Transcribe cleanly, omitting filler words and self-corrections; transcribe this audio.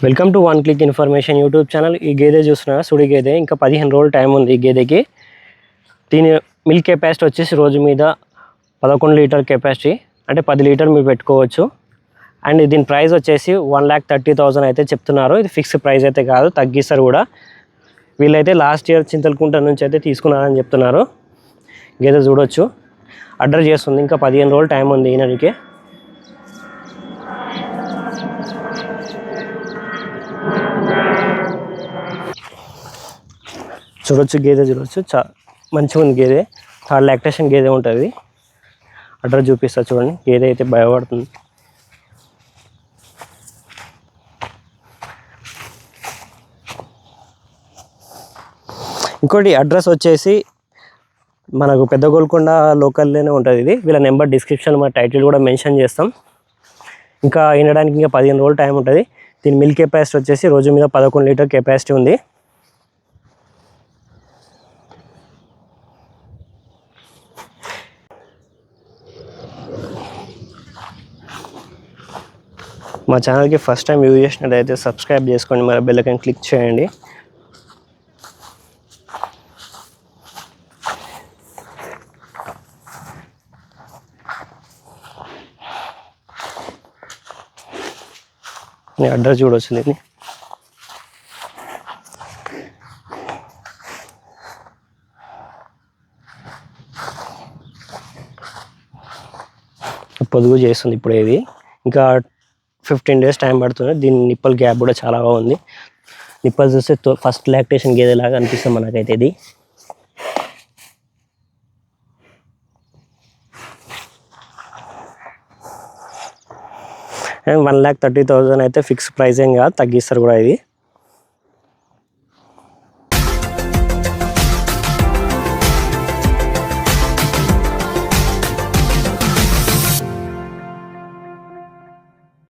Welcome to one click information YouTube channel. ఈ గేదె చూస్తున్నా సుడి గేదె, ఇంకా 15 రోజులు టైం ఉంది ఈ గేదెకి. దీని మిల్క్ కెపాసిటీ వచ్చేసి రోజు మీద 11 లీటర్ కెపాసిటీ, అంటే 10 లీటర్ మీరు పెట్టుకోవచ్చు. అండ్ దీని ప్రైస్ వచ్చేసి 1,30,000 అయితే చెప్తున్నారు. ఇది ఫిక్స్డ్ ప్రైస్ అయితే కాదు, తగ్గిస్తారు కూడా. వీళ్ళైతే లాస్ట్ ఇయర్ చింతలకుంట నుంచి అయితే తీసుకున్నారని చెప్తున్నారు. గేదె చూడొచ్చు, అడ్రస్ చేస్తుంది. ఇంకా 15 రోజులు టైం ఉంది ఈయనకి. చూడొచ్చు, గేదె చూడొచ్చు, మంచిగా ఉంది గేదె. థర్డ్ లాక్టేషన్ గేదె ఉంటుంది. అడ్రస్ చూపిస్తా చూడండి. గేదె అయితే భయపడుతుంది. ఇంకోటి అడ్రస్ వచ్చేసి మనకు పెద్ద గోల్కొండ లోకల్లోనే ఉంటుంది. ఇది వీళ్ళ నెంబర్ డిస్క్రిప్షన్ మా టైటిల్ కూడా మెన్షన్ చేస్తాం. ఇంకా వినడానికి ఇంకా 15 రోజులు టైం ఉంటుంది. దీని మిల్క్ కెపాసిటీ వచ్చేసి రోజు మీద 11 లీటర్ కెపాసిటీ ఉంది. మా ఛానల్కి ఫస్ట్ టైం వ్యూ చేసినట్టయితే సబ్స్క్రైబ్ చేసుకోండి, మరి బెల్ ఐకాన్ క్లిక్ చేయండి. నేను అడ్రస్ చూడవచ్చు. దీన్ని పొదుగు చేస్తుంది ఇప్పుడు. ఇది ఇంకా 15 డేస్ టైం పడుతుంది. దీని నిప్పల్ గ్యాప్ కూడా చాలా బాగుంది. నిప్పల్ చూస్తే ఫస్ట్ లాక్టేషన్ గేదెలాగా అనిపిస్తుంది మనకైతే. ఇది అండ్ 1,30,000 అయితే ఫిక్స్ ప్రైస్ ఏం కాదు, తగ్గిస్తారు కూడా. ఇది